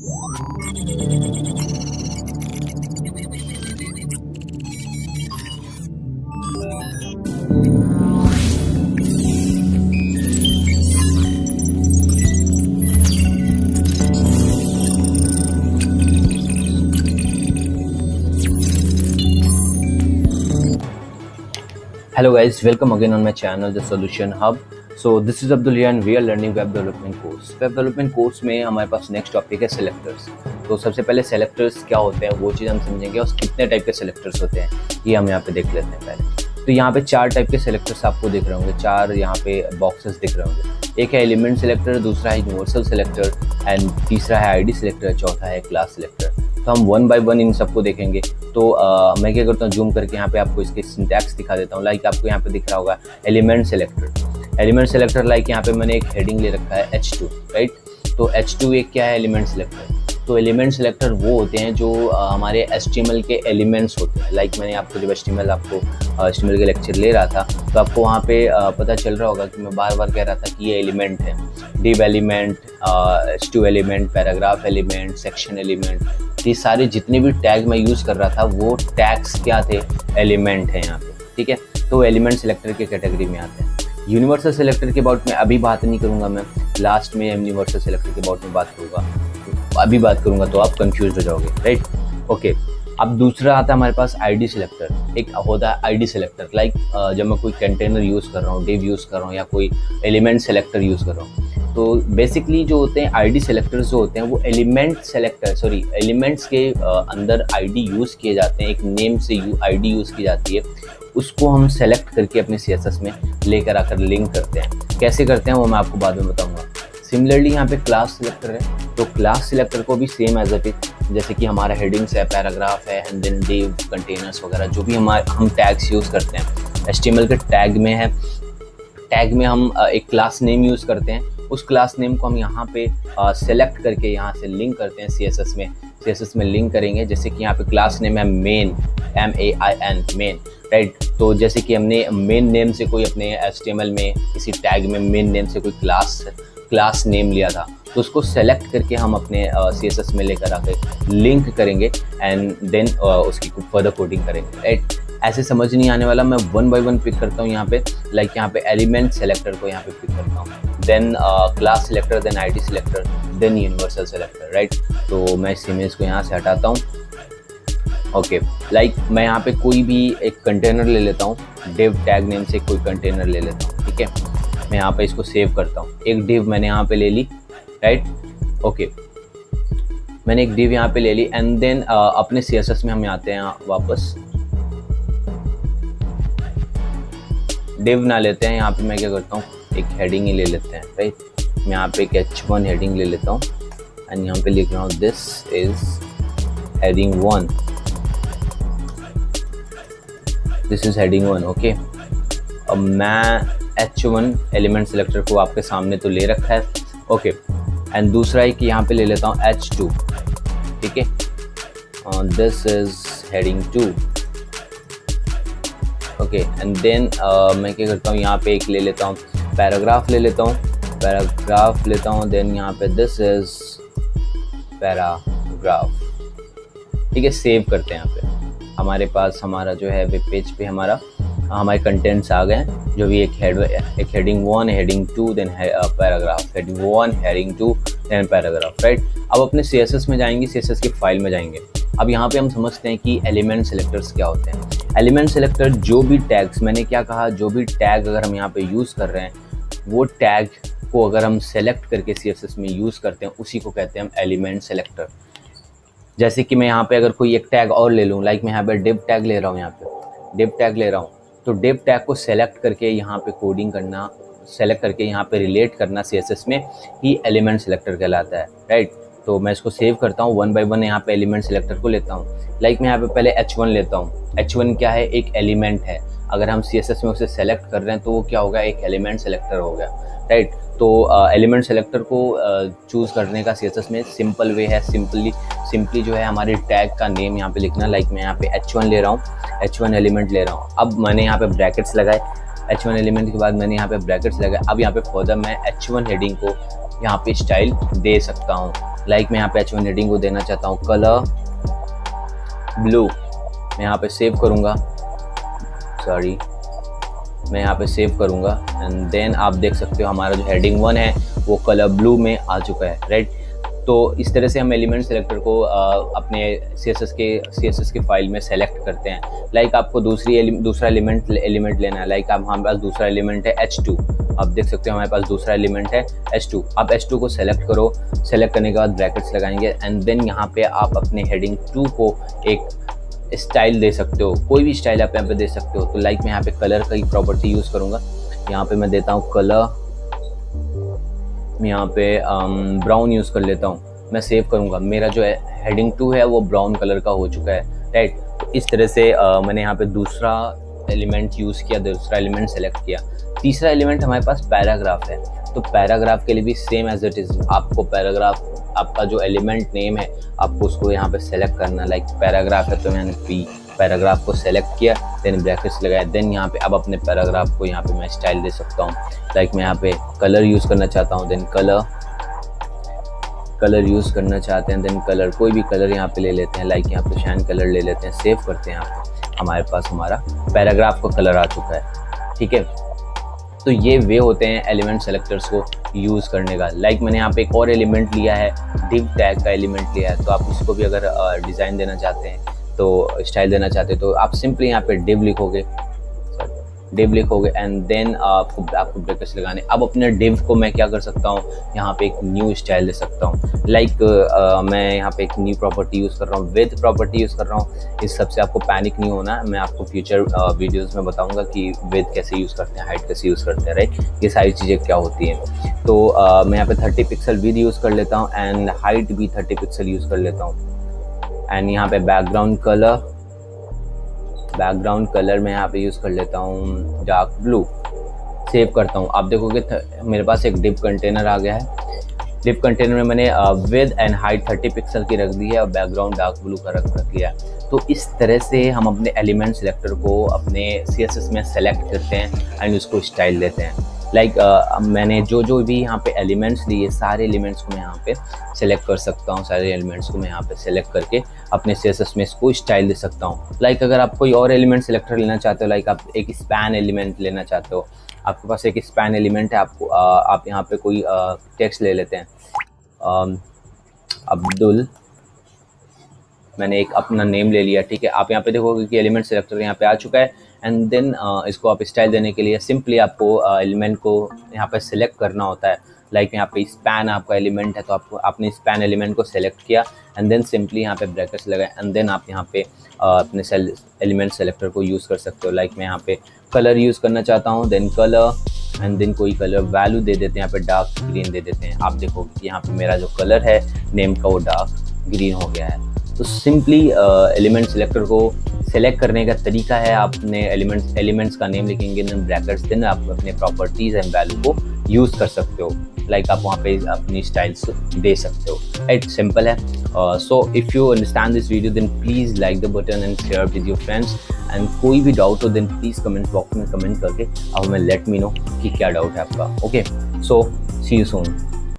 Hello guys, welcome again on my channel The Solution Hub. So this is Abdul and we are learning web development course. Web development course में हमारे पास next topic है selectors. तो सबसे पहले selectors क्या होते हैं वो चीज़ हम समझेंगे और कितने टाइप के सेलेक्टर्स होते हैं ये हम यहाँ पे देख लेते हैं पहले. तो यहाँ पे 4 टाइप के सेलेक्टर्स आपको दिख रहे होंगे, 4 यहाँ पे बॉक्सेस दिख रहे होंगे. एक है एलिमेंट सेलेक्टर, दूसरा है यूनिवर्सल सेलेक्टर एंड तीसरा है आईडी सेलेक्टर, चौथा है क्लास सेलेक्टर. तो हम 1 बाय 1 इन सबको देखेंगे. तो मैं क्या करता हूँ, जूम करके यहाँ पे आपको इसके सिंटैक्स दिखा देता हूँ. लाइक आपको यहाँ पे दिख रहा होगा element selector. Element selector like यहाँ पे मैंने एक हेडिंग ले रखा है H2, राइट. तो H2 एक क्या है, एलिमेंट सेलेक्टर. तो एलिमेंट सेलेक्टर वो होते हैं जो हमारे HTML के एलिमेंट्स होते हैं. लाइक मैंने आपको जब HTML के लेक्चर ले रहा था तो आपको वहाँ पे पता चल रहा होगा कि मैं बार बार कह रहा था कि ये एलिमेंट है. div element, H2 element, paragraph element, section element, ये सारे जितने भी टैग मैं यूज़ कर रहा था वो टैग्स क्या थे, एलिमेंट है यहाँ पे. ठीक है, तो एलिमेंट सेलेक्टर के कैटेगरी में आते हैं. यूनिवर्सल सेलेक्टर के अबाउट में अभी बात नहीं करूँगा, मैं लास्ट में यूनिवर्सल सेलेक्टर के अबाउट में बात करूँगा. अभी बात करूँगा तो आप कंफ्यूज हो जाओगे, राइट. ओके, अब दूसरा आता है हमारे पास आईडी सेलेक्टर. एक होता है आईडी सेलेक्टर. लाइक जब मैं कोई कंटेनर यूज़ कर रहा हूँ, डिव यूज़ कर रहा हूँ या कोई एलिमेंट सेलेक्टर यूज़ कर रहा हूँ, तो बेसिकली जो होते हैं आईडी सेलेक्टर्स जो होते हैं वो एलिमेंट्स के अंदर आईडी यूज़ किए जाते हैं. एक नेम से आईडी यूज़ की जाती है, उसको हम सेलेक्ट करके अपने CSS में लेकर आकर लिंक करते हैं. कैसे करते हैं वो मैं आपको बाद में बताऊँगा. सिमिलरली यहाँ पे क्लास सिलेक्टर है. तो क्लास सिलेक्टर को भी सेम एज इट इज, जैसे कि हमारा हेडिंग्स है, पैराग्राफ है एंड देन डिव, कंटेनर्स वगैरह जो भी हम टैग्स यूज़ करते हैं HTML के टैग में है. टैग में हम एक क्लास नेम यूज़ करते हैं. उस क्लास नेम को हम यहाँ पे सेलेक्ट करके यहाँ से लिंक करते हैं CSS में लिंक करेंगे. जैसे कि यहाँ पे क्लास नेम है मेन, MAIN, मेन, राइट. तो जैसे कि हमने मेन नेम से कोई अपने HTML में किसी टैग में मेन नेम से कोई क्लास नेम लिया था, तो उसको सेलेक्ट करके हम अपने CSS में लेकर आकर लिंक करेंगे एंड देन उसकी फर्दर कोडिंग करेंगे, राइट. ऐसे समझ नहीं आने वाला, मैं 1 बाय 1 पिक करता हूँ यहाँ पे. लाइक यहाँ पे एलिमेंट सेलेक्टर को यहाँ पे पिक करता हूँ, then class selector, then ID selector, then universal selector, right. तो मैं इस इमेज को यहाँ से हटाता हूँ. ओके, लाइक मैं यहाँ पे कोई भी एक कंटेनर ले लेता हूँ, डिव टैग नेम से कोई कंटेनर ले लेता हूँ. ठीक है, मैं यहाँ पे इसको सेव करता हूँ. एक डिव मैंने यहाँ पे ले ली, राइट. ओके, मैंने एक डिव यहाँ पे ले ली एंड देन अपने CSS में हम आते हैं वापस. डिव ना लेते हैं, यहाँ पे मैं क्या करता हूँ, एक हेडिंग ही ले लेते हैं, राइट. मैं यहाँ पे एक H1 हेडिंग ले लेता हूँ एंड यहाँ पे लिख रहा हूँ this is heading 1, this is heading 1. Okay, अब मैं H1 एलिमेंट सेलेक्टर को आपके सामने तो ले रखा है. ओके, एंड दूसरा एक यहाँ पे ले लेता हूँ H2. ठीक है, this is heading 2. Okay, and then मैं क्या करता हूँ, यहाँ पे एक ले लेता हूँ पैराग्राफ लेता हूँ, देन यहाँ पे दिस इज पैराग्राफ. ठीक है, सेव करते हैं. यहाँ पे हमारे पास हमारा जो है वेब पेज पे हमारे कंटेंट्स आ गए हैं. जो भी एक heading 1, heading 2, then paragraph, heading 1, heading 2, then paragraph, right. अब अपने CSS में जाएंगे, CSS की फाइल में जाएंगे. अब यहाँ पे हम समझते हैं कि एलिमेंट सेलेक्टर्स क्या होते हैं. एलिमेंट सेलेक्टर जो भी टैग्स, मैंने क्या कहा, जो भी टैग अगर हम यहाँ पे यूज़ कर रहे हैं वो टैग को अगर हम सेलेक्ट करके CSS में यूज़ करते हैं उसी को कहते हैं हम एलिमेंट सेलेक्टर. जैसे कि मैं यहाँ पे अगर कोई एक टैग और ले लूँ, लाइक मैं यहाँ पे डिव टैग ले रहा हूँ, यहाँ पे डिव टैग ले रहा हूँ, तो डिव टैग को सेलेक्ट करके यहाँ पे कोडिंग करना, सेलेक्ट करके यहाँ पे रिलेट करना CSS में ही एलिमेंट सेलेक्टर कहलाता है, राइट. तो मैं इसको सेव करता हूँ. 1 बाय 1 यहाँ पे एलिमेंट सेलेक्टर को लेता हूँ. लाइक मैं यहाँ पे पहले H1 लेता हूँ. H1 क्या है, एक एलिमेंट है. अगर हम CSS में उसे सेलेक्ट कर रहे हैं तो वो क्या होगा, एक एलिमेंट सेलेक्टर हो गया, राइट. तो एलिमेंट सेलेक्टर को चूज़ करने का CSS में सिंपल वे है. सिंपली जो है हमारे टैग का नेम यहाँ पे लिखना. लाइक मैं यहाँ पे H1 ले रहा हूँ, H1 एलिमेंट ले रहा हूँ. अब मैंने यहाँ पे ब्रैकेट्स लगाए, H1 एलिमेंट के बाद मैंने यहाँ पे ब्रैकेट्स लगाए. अब यहाँ पे फर्दर मैं H1 हेडिंग को यहाँ पे स्टाइल दे सकता हूँ. लाइक मैं यहाँ पे H1 हेडिंग को देना चाहता हूँ कलर ब्लू। मैं यहाँ पे सेव करूँगा, सॉरी मैं यहाँ पे सेव करूँगा एंड देन आप देख सकते हो हमारा जो हेडिंग 1 है वो कलर ब्लू में आ चुका है, राइट। तो इस तरह से हम एलिमेंट सेलेक्टर को अपने CSS के फाइल में सेलेक्ट करते हैं। लाइक आपको दूसरा एलिमेंट लेना है, लाइक आप हमारे पास दूसरा एलिमेंट है H2। आप देख सकते हो हमारे पास दूसरा एलिमेंट है H2। आप H2 को सेलेक्ट करो, सेलेक्ट करने के बाद ब्रैकेट्स लगाएंगे एंड देन यहाँ पे आप अपने हेडिंग 2 को एक स्टाइल दे सकते हो, कोई भी स्टाइल आप यहाँ पे दे सकते हो। तो लाइक मैं यहाँ पे कलर का ही प्रॉपर्टी यूज़ करूँगा, यहाँ पे मैं देता हूँ कलर, मैं यहाँ पे ब्राउन यूज़ कर लेता हूँ। मैं सेव करूँगा, मेरा जो है हेडिंग 2 है वो ब्राउन कलर का हो चुका है, राइट। तो इस तरह से मैंने यहाँ पे दूसरा एलिमेंट यूज़ किया, दूसरा एलिमेंट सेलेक्ट किया। तीसरा एलिमेंट हमारे पास पैराग्राफ है, तो पैराग्राफ के लिए भी सेम एज इट इज़ आपको पैराग्राफ, आपका जो एलिमेंट नेम है आपको उसको यहाँ पे सेलेक्ट करना। लाइक पैराग्राफ है तो मैंने पैराग्राफ को सेलेक्ट किया, देन ब्रैकेट्स लगाया, देन यहाँ पे अब अपने पैराग्राफ को यहाँ पे मैं स्टाइल दे सकता हूँ। लाइक मैं यहाँ पे कलर यूज़ करना चाहता हूँ, देन कलर यूज़ करना चाहते हैं, देन कलर कोई भी कलर यहाँ पे ले लेते हैं। लाइक यहाँ पे शाइन कलर ले लेते हैं, सेव करते हैं। यहाँ पे हमारे पास हमारा पैराग्राफ का कलर आ चुका है, ठीक है। तो ये वे होते हैं एलिमेंट सेलेक्टर्स को यूज़ करने का। लाइक मैंने यहाँ पे एक और एलिमेंट लिया है, डिव टैग का एलिमेंट लिया है। तो आप इसको भी अगर डिज़ाइन देना चाहते हैं, तो स्टाइल देना चाहते हैं, तो आप सिंपली यहाँ पे डिव लिखोगे एंड देन आपको ब्रैकेट्स लगाने। अब अपने डिव को मैं क्या कर सकता हूँ, यहाँ पे एक न्यू स्टाइल दे सकता हूँ। लाइक मैं यहाँ पे एक न्यू प्रॉपर्टी यूज़ कर रहा हूँ, विद प्रॉपर्टी यूज़ कर रहा हूँ। इस सबसे आपको पैनिक नहीं होना, मैं आपको फ्यूचर वीडियोस में बताऊँगा कि विद कैसे यूज़ करते हैं, हाइट कैसे यूज़ करते हैं, राइट। ये सारी चीज़ें क्या होती हैं। तो मैं यहाँ पे 30 पिक्सल विद यूज़ कर लेता हूँ एंड हाइट भी 30 पिक्सल यूज़ कर लेता हूँ। एंड यहाँ पे बैकग्राउंड कलर मैं यहाँ पे यूज़ कर लेता हूँ डार्क ब्लू, सेव करता हूँ। आप देखोगे मेरे पास एक डिव कंटेनर आ गया है। डिव कंटेनर में मैंने विद एंड हाइट 30 पिक्सल की रख दी है और बैकग्राउंड डार्क ब्लू का रख लिया। तो इस तरह से हम अपने एलिमेंट सेलेक्टर को अपने CSS में सेलेक्ट करते हैं एंड उसको स्टाइल देते हैं। लाइक मैंने जो भी यहाँ पे एलिमेंट्स लिए, सारे एलिमेंट्स को मैं यहाँ पे सेलेक्ट कर सकता हूँ, सारे एलिमेंट्स को मैं यहाँ पे सेलेक्ट करके अपने CSS में इसको स्टाइल दे सकता हूँ। लाइक अगर आप कोई और एलिमेंट सेलेक्टर लेना चाहते हो, लाइक आप एक स्पैन एलिमेंट लेना चाहते हो, आपके पास एक स्पैन एलिमेंट है, आपको आप यहाँ पे कोई टेक्स्ट ले लेते हैं, अब्दुल, मैंने एक अपना नेम ले लिया, ठीक है। आप यहाँ पे देखोगे कि एलिमेंट सेलेक्टर यहाँ पे आ चुका है एंड देन इसको आप स्टाइल देने के लिए सिंपली आपको एलिमेंट को यहाँ पे सेलेक्ट करना होता है। लाइक यहाँ पे स्पैन आपका एलिमेंट है, तो आपने स्पैन एलिमेंट को सेलेक्ट किया एंड देन सिंपली यहाँ पे ब्रैकेट्स लगाए एंड देन आप यहाँ पे अपने एलिमेंट सेलेक्टर को यूज़ कर सकते हो। लाइक मैं यहाँ पे कलर यूज़ करना चाहता हूँ, देन कलर एंड देन कोई कलर वैल्यू दे देते हैं, यहाँ पे डार्क ग्रीन दे देते हैं। आप देखोगे कि यहाँ पे मेरा जो कलर है नेम का वो डार्क ग्रीन हो गया है। तो सिंपली एलिमेंट सेलेक्टर को सेलेक्ट करने का तरीका है, आपने एलिमेंट्स का नेम लिखेंगे, देन ब्रैकेट्स, देन आप अपने प्रॉपर्टीज़ एंड वैल्यू को यूज़ कर सकते हो। लाइक आप वहाँ पे अपनी स्टाइल्स दे सकते हो। इट्स सिंपल है। So if you understand this video then please like the button and share with your friends. And कोई भी डाउट हो देन प्लीज़ कमेंट बॉक्स में कमेंट करके अब हमें लेट मी नो कि क्या डाउट है आपका। Okay, so see you soon.